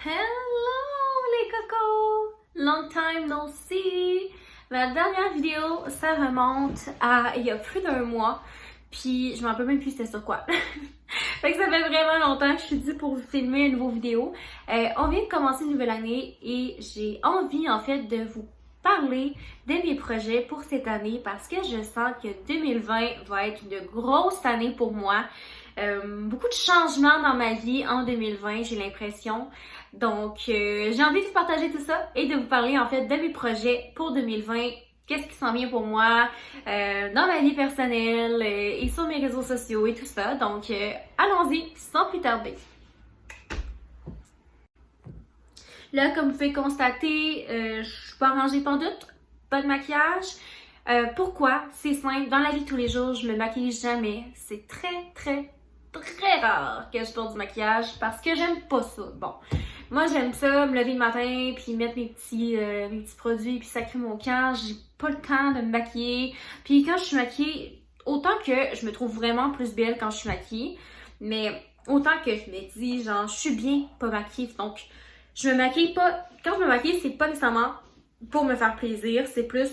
Hello les cocos! Long time no see! Ma dernière vidéo, ça remonte à il y a plus d'un mois, puis je m'en rappelle même plus c'était sur quoi. Fait que ça fait vraiment longtemps que je suis dit pour vous filmer une nouvelle vidéo. On vient de commencer une nouvelle année et j'ai envie en fait de vous parler de mes projets pour cette année parce que je sens que 2020 va être une grosse année pour moi. Beaucoup de changements dans ma vie en 2020, j'ai l'impression. Donc, j'ai envie de vous partager tout ça et de vous parler en fait de mes projets pour 2020. Qu'est-ce qui s'en vient pour moi dans ma vie personnelle et sur mes réseaux sociaux et tout ça. Donc, allons-y sans plus tarder. Là, comme vous pouvez constater, je suis pas rangée pantoute, pas de maquillage. Pourquoi? C'est simple, dans la vie de tous les jours, je me maquille jamais. C'est très rare que je porte du maquillage parce que j'aime pas ça. Bon, moi j'aime ça, me lever le matin, puis mettre mes petits produits, puis sacrer mon camp. J'ai pas le temps de me maquiller. Puis quand je suis maquillée, autant que je me trouve vraiment plus belle quand je suis maquillée, mais autant que je me dis, genre, je suis bien pas maquillée. Donc, je me maquille pas. Quand je me maquille, c'est pas nécessairement pour me faire plaisir, c'est plus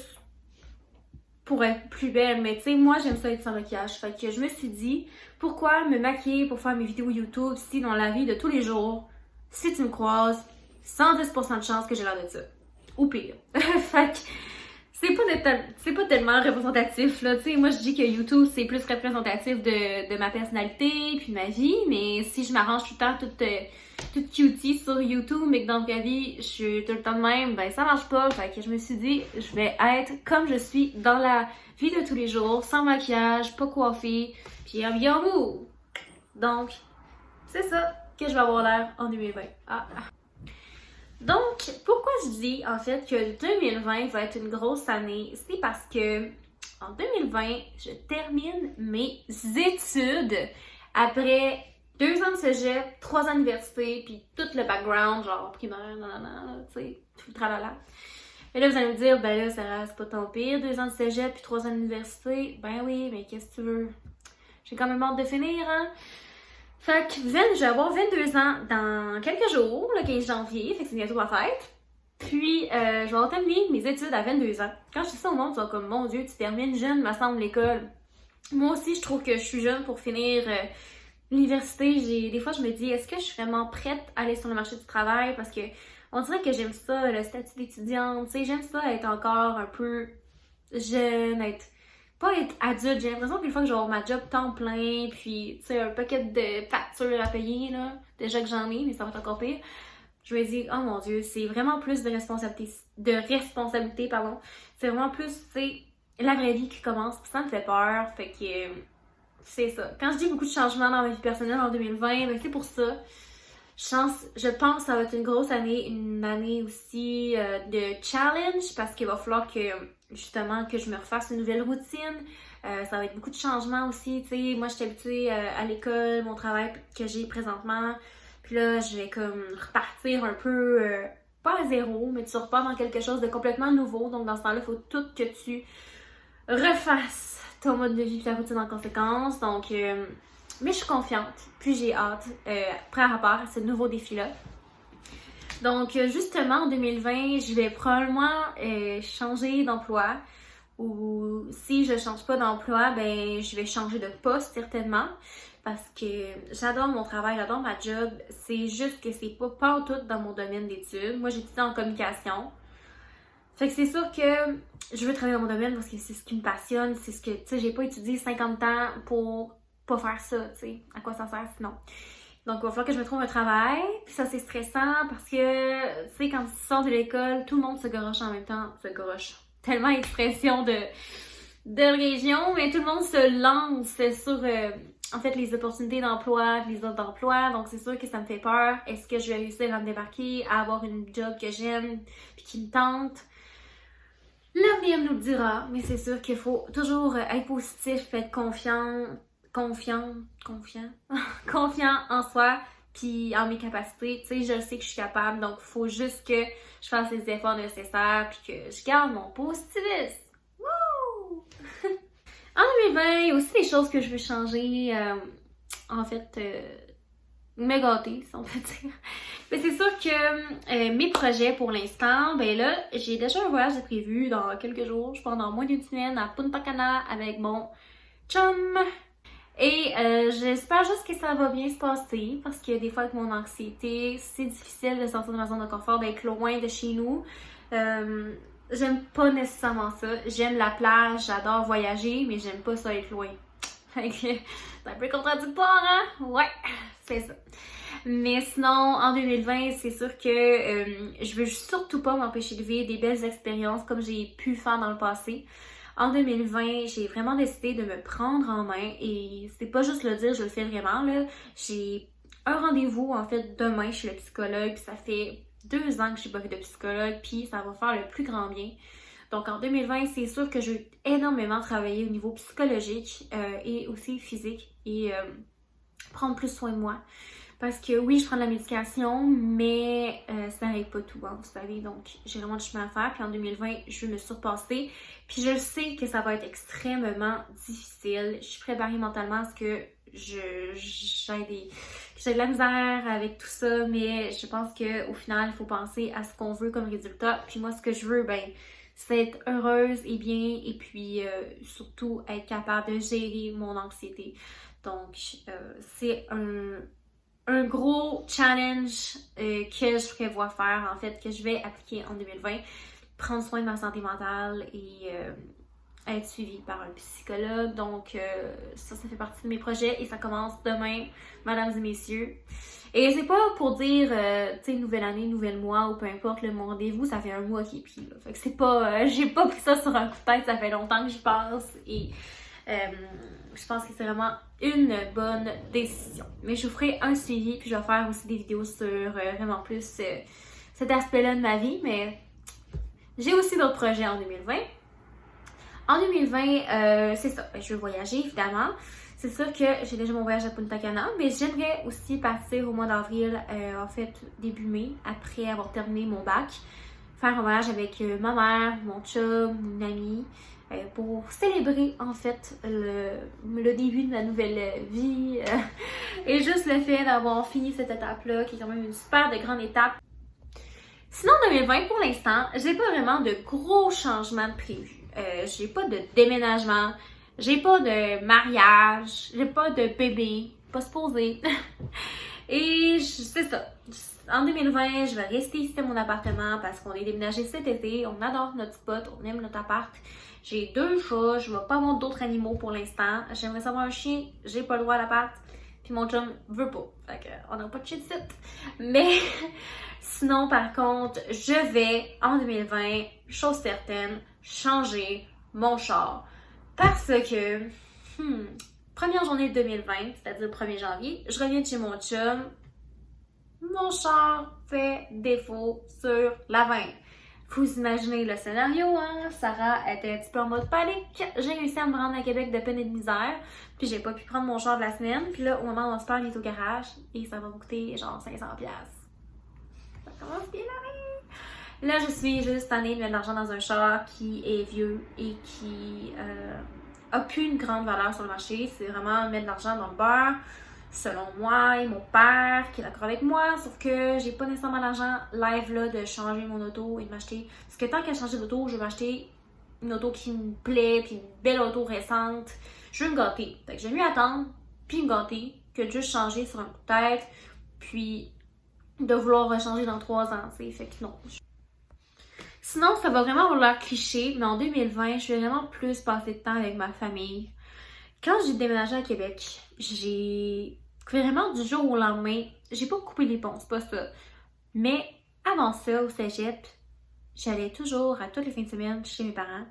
pour être plus belle, mais tu sais, moi j'aime ça être sans maquillage. Fait que je me suis dit, pourquoi me maquiller pour faire mes vidéos YouTube si dans la vie de tous les jours, si tu me croises, 110% de chance que j'ai l'air de ça. Ou pire. Fait que c'est pas tellement représentatif, là. Tu sais, moi je dis que YouTube c'est plus représentatif de ma personnalité puis de ma vie, mais si je m'arrange tout le temps toute cutie sur YouTube, mais que dans la vraie vie, je suis tout le temps de même, ben ça marche pas. Fait que je me suis dit, je vais être comme je suis dans la vie de tous les jours, sans maquillage, pas coiffée, puis bien mou. Donc, c'est ça que je vais avoir l'air en 2020. Donc, pourquoi je dis en fait que 2020 va être une grosse année? C'est parce que en 2020, je termine mes études après 2 ans de cégep, 3 ans d'université, puis tout le background, genre primaire, nanana, tu sais, tout le tralala. Mais là, vous allez me dire, ben là, Sarah, c'est pas ton pire, 2 ans de cégep puis 3 ans d'université. Ben oui, mais qu'est-ce que tu veux? J'ai quand même hâte de finir, hein? Fait que je vais avoir 22 ans dans quelques jours, le 15 janvier, fait que c'est bientôt ma fête. Puis, je vais avoir terminé mes études à 22 ans. Quand je dis ça au monde, ils sont comme, mon Dieu, tu termines jeune, me semble, l'école. Moi aussi, je trouve que je suis jeune pour finir l'université. Des fois, je me dis, est-ce que je suis vraiment prête à aller sur le marché du travail? Parce que on dirait que j'aime ça, le statut d'étudiante. Tu sais, j'aime ça être encore un peu jeune, pas être adulte. J'ai l'impression qu'une fois que je vais avoir ma job temps plein, puis tu sais, un paquet de factures à payer, là, déjà que j'en ai, mais ça va être encore pire. Je me dis, oh mon Dieu, c'est vraiment plus de responsabilité, pardon. C'est vraiment plus, tu sais, la vraie vie qui commence, puis ça me fait peur. Fait que c'est ça. Quand je dis beaucoup de changements dans ma vie personnelle en 2020, ben c'est pour ça. Je pense que ça va être une grosse année, une année aussi de challenge parce qu'il va falloir que justement que je me refasse une nouvelle routine. Ça va être beaucoup de changements aussi. Tu sais, moi je suis habituée à l'école, mon travail que j'ai présentement. Puis là, je vais comme repartir un peu, pas à zéro, mais tu repars dans quelque chose de complètement nouveau. Donc dans ce temps-là, il faut tout que tu refasses ton mode de vie et ta routine en conséquence. Donc, mais je suis confiante, puis j'ai hâte par rapport à ce nouveau défi-là. Donc, justement, en 2020, je vais probablement changer d'emploi. Ou si je change pas d'emploi, ben je vais changer de poste certainement. Parce que j'adore mon travail, j'adore ma job. C'est juste que c'est pas tout dans mon domaine d'études. Moi, j'étudie en communication. Fait que c'est sûr que je veux travailler dans mon domaine parce que c'est ce qui me passionne, c'est ce que, tu sais, j'ai pas étudié 50 ans pour pas faire ça, tu sais, à quoi ça sert sinon. Donc, il va falloir que je me trouve un travail, puis ça c'est stressant parce que, tu sais, quand tu sors de l'école, tout le monde se goroche en même temps, se goroche. Tellement expression de région, mais tout le monde se lance sur, en fait, les opportunités d'emploi, les offres d'emploi, donc c'est sûr que ça me fait peur. Est-ce que je vais réussir à me débarquer, à avoir une job que j'aime, puis qui me tente? L'avenir nous le dira, mais c'est sûr qu'il faut toujours être positif, être confiant en soi, puis en mes capacités. Tu sais, je sais que je suis capable, donc il faut juste que je fasse les efforts nécessaires, puis que je garde mon positivisme. Wouh! En 2020, il y a aussi des choses que je veux changer. En fait, me gâter, si on peut dire. Mais c'est sûr que mes projets pour l'instant, ben là, j'ai déjà un voyage de prévu dans quelques jours. Je pars dans moins d'une semaine à Punta Cana avec mon chum. Et j'espère juste que ça va bien se passer parce que des fois avec mon anxiété, c'est difficile de sortir de ma zone de confort, d'être loin de chez nous. J'aime pas nécessairement ça. J'aime la plage, j'adore voyager, mais j'aime pas ça être loin. C'est un peu contradictoire, hein? Ouais, c'est ça. Mais sinon, en 2020, c'est sûr que je veux surtout pas m'empêcher de vivre des belles expériences comme j'ai pu faire dans le passé. En 2020, j'ai vraiment décidé de me prendre en main et c'est pas juste le dire, je le fais vraiment, là. J'ai un rendez-vous, en fait, demain chez le psychologue, puis ça fait 2 ans que j'ai pas vu de psychologue, puis ça va faire le plus grand bien. Donc en 2020, c'est sûr que je vais énormément travailler au niveau psychologique et aussi physique et prendre plus soin de moi. Parce que oui, je prends de la médication, mais ça n'arrive pas tout, hein, vous savez. Donc, j'ai vraiment du chemin à faire. Puis en 2020, je veux me surpasser. Puis je sais que ça va être extrêmement difficile. Je suis préparée mentalement à ce que j'ai de la misère avec tout ça. Mais je pense qu'au final, il faut penser à ce qu'on veut comme résultat. Puis moi, ce que je veux, ben, c'est être heureuse et bien. Et puis surtout, être capable de gérer mon anxiété. Donc, c'est un gros challenge que je prévois faire, en fait, que je vais appliquer en 2020. Prendre soin de ma santé mentale et être suivie par un psychologue. Donc, ça fait partie de mes projets et ça commence demain, mesdames et messieurs. Et c'est pas pour dire, tu sais, nouvelle année, nouvel mois ou peu importe, mon rendez-vous, ça fait un mois qu'il est pris, là. Fait que c'est pas, j'ai pas pris ça sur un coup de tête, ça fait longtemps que j'y pense et je pense que c'est vraiment une bonne décision. Mais je vous ferai un suivi, puis je vais faire aussi des vidéos sur vraiment plus cet aspect-là de ma vie. Mais j'ai aussi d'autres projets en 2020. En 2020, c'est ça, je veux voyager évidemment. C'est sûr que j'ai déjà mon voyage à Punta Cana, mais j'aimerais aussi partir au mois d'avril, en fait début mai, après avoir terminé mon bac. Faire un voyage avec ma mère, mon chum, une amie. Pour célébrer en fait le début de ma nouvelle vie et juste le fait d'avoir fini cette étape-là qui est quand même une super de grande étape. Sinon, en 2020, pour l'instant, j'ai pas vraiment de gros changements de prévus. J'ai pas de déménagement, j'ai pas de mariage, j'ai pas de bébé, pas supposé. Et c'est ça. En 2020, je vais rester ici dans mon appartement parce qu'on est déménagé cet été. On adore notre spot, on aime notre appart. J'ai 2 chats, je vais pas avoir d'autres animaux pour l'instant. J'aimerais savoir un chien, j'ai pas le droit à l'appart. Puis mon chum veut pas. Fait que on n'a pas de chien de site. Mais sinon, par contre, je vais en 2020, chose certaine, changer mon char. Parce que, première journée de 2020, c'est-à-dire le 1er janvier, je reviens de chez mon chum. Mon char fait défaut sur la 20. Vous imaginez le scénario, hein? Sarah était un petit peu en mode panique. J'ai réussi à me rendre à Québec de peine et de misère. Puis j'ai pas pu prendre mon char de la semaine. Puis là, au moment où on se parle, il est au garage. Et ça va me coûter genre 500$. Ça commence bien l'année. Là, je suis juste tannée de mettre de l'argent dans un char qui est vieux et qui a plus une grande valeur sur le marché. C'est vraiment mettre de l'argent dans le beurre. Selon moi et mon père qui est d'accord avec moi, sauf que j'ai pas nécessairement l'argent live là de changer mon auto et de m'acheter. Parce que tant qu'à changer d'auto, je vais m'acheter une auto qui me plaît, puis une belle auto récente. Je veux me gâter. Fait que j'aime mieux attendre, puis me gâter, que de juste changer sur un coup de tête, puis de vouloir rechanger dans 3 ans, tu sais. Fait que non. Sinon, ça va vraiment avoir l'air cliché, mais en 2020, je vais vraiment plus passer de temps avec ma famille. Quand j'ai déménagé à Québec, j'ai vraiment du jour au lendemain, j'ai pas coupé les ponts, c'est pas ça. Mais avant ça, au cégep, j'allais toujours à toutes les fins de semaine chez mes parents.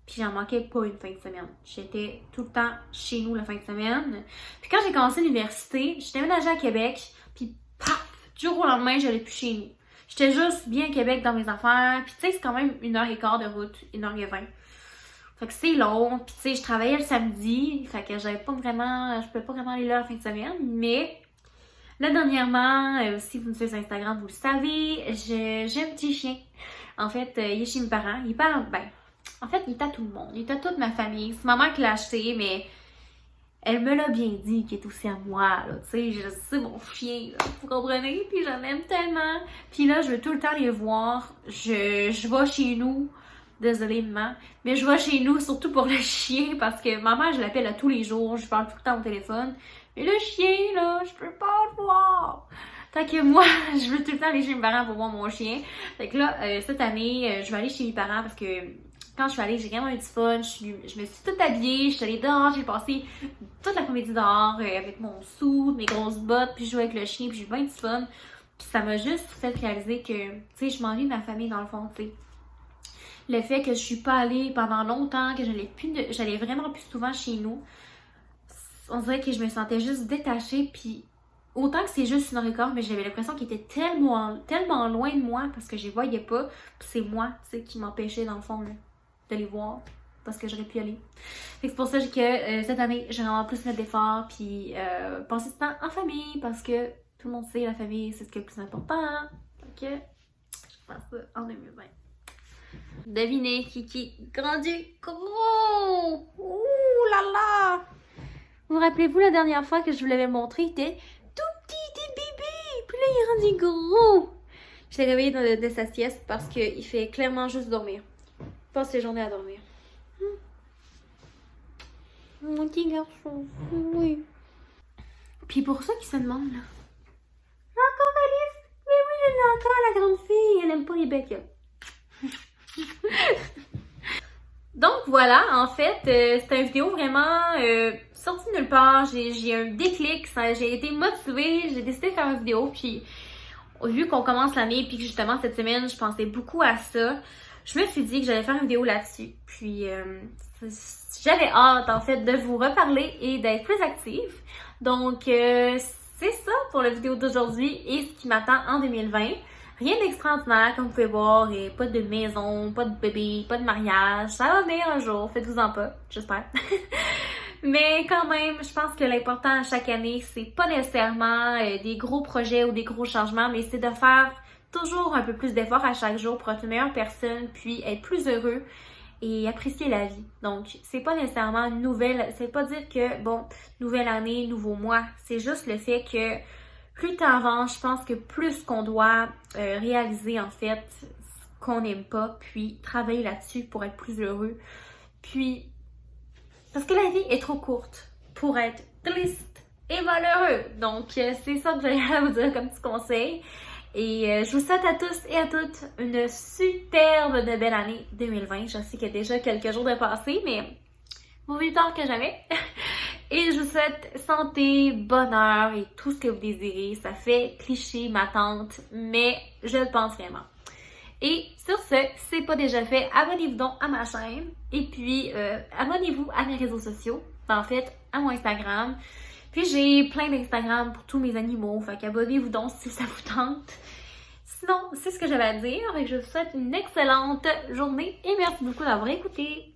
Puis j'en manquais pas une fin de semaine. J'étais tout le temps chez nous la fin de semaine. Puis quand j'ai commencé l'université, j'ai déménagé à Québec. Puis paf, du jour au lendemain, j'allais plus chez nous. J'étais juste bien à Québec dans mes affaires. Puis tu sais, c'est quand même 1h15 de route, 1h20. Fait que c'est long, puis tu sais, je travaillais le samedi, fait que je pouvais pas vraiment aller là la fin de semaine, mais là dernièrement, si vous me suivez sur Instagram, vous le savez, j'ai un petit chien. En fait, il est chez mes parents, il parle, en fait, il est à tout le monde, il est à toute ma famille. C'est ma mère qui l'a acheté, mais Elle me l'a bien dit qu'il est aussi à moi, là, tu sais, c'est mon chien, là, vous comprenez? Puis je l'aime tellement. Puis là, je veux tout le temps les voir. Je vais chez nous, désolée maman, mais je vais chez nous surtout pour le chien parce que maman, je l'appelle à tous les jours, je parle tout le temps au téléphone. Mais le chien, là, je peux pas le voir. Tant que moi, je veux tout le temps aller chez mes parents pour voir mon chien. Fait que là, cette année, je vais aller chez mes parents parce que quand je suis allée, j'ai vraiment eu du fun. Je me suis toute habillée, je suis allée dehors, j'ai passé toute l'après-midi dehors avec mon sou, mes grosses bottes, puis je jouais avec le chien, puis j'ai eu bien du fun. Puis ça m'a juste fait réaliser que, tu sais, je m'ennuie de ma famille dans le fond, tu sais. Le fait que je suis pas allée pendant longtemps, que j'allais vraiment plus souvent chez nous, on dirait que je me sentais juste détachée, puis autant que c'est juste une record, mais j'avais l'impression qu'il était tellement loin de moi parce que je les voyais pas, puis c'est moi, tu sais, qui m'empêchait dans le fond, là, de les voir parce que j'aurais pu y aller. Fait que c'est pour ça que cette année, j'ai vraiment plus mettre d'efforts, puis passer du temps en famille parce que tout le monde sait, la famille, c'est ce qui est le plus important. Fait que je pense ça en 2020. Devinez, Kiki, grandi gros! Ouh là là! Vous rappelez-vous la dernière fois que je vous l'avais montré, il était tout petit bébé! Puis là, il est rendu gros! Je l'ai réveillé de sa sieste parce qu'il fait clairement juste dormir. Il passe ses journées à dormir. Mon petit garçon, oui. Puis pour ceux qui se demandent, là, encore Alice? Mais oui, je l'ai encore, la grande fille, elle aime pas les becs. Donc voilà, en fait, c'était une vidéo vraiment sortie de nulle part. J'ai eu un déclic, j'ai été motivée, j'ai décidé de faire une vidéo. Puis vu qu'on commence l'année, puis que justement cette semaine, je pensais beaucoup à ça, je me suis dit que j'allais faire une vidéo là-dessus. Puis j'avais hâte en fait de vous reparler et d'être plus active. Donc c'est ça pour la vidéo d'aujourd'hui et ce qui m'attend en 2020. Rien d'extraordinaire, comme vous pouvez voir, et pas de maison, pas de bébé, pas de mariage. Ça va venir un jour, faites-vous-en pas, j'espère. Mais quand même, je pense que l'important à chaque année, c'est pas nécessairement des gros projets ou des gros changements, mais c'est de faire toujours un peu plus d'efforts à chaque jour pour être une meilleure personne, puis être plus heureux et apprécier la vie. Donc, c'est pas nécessairement une nouvelle, c'est pas dire que, bon, nouvelle année, nouveau mois, c'est juste le fait que plus le temps avance, je pense que plus qu'on doit réaliser en fait ce qu'on n'aime pas, puis travailler là-dessus pour être plus heureux. Puis, parce que la vie est trop courte pour être triste et malheureux. Donc, c'est ça que j'ai à vous dire comme petit conseil. Et je vous souhaite à tous et à toutes une superbe de belle année 2020. Je sais qu'il y a déjà quelques jours de passé, mais vaut mieux tard que jamais. Et je vous souhaite santé, bonheur et tout ce que vous désirez. Ça fait cliché, ma tante, mais je le pense vraiment. Et sur ce, si ce n'est pas déjà fait, abonnez-vous donc à ma chaîne. Et puis, abonnez-vous à mes réseaux sociaux. En fait, à mon Instagram. Puis j'ai plein d'Instagram pour tous mes animaux. Fait qu'abonnez-vous donc si ça vous tente. Sinon, c'est ce que j'avais à dire. Et je vous souhaite une excellente journée. Et merci beaucoup d'avoir écouté.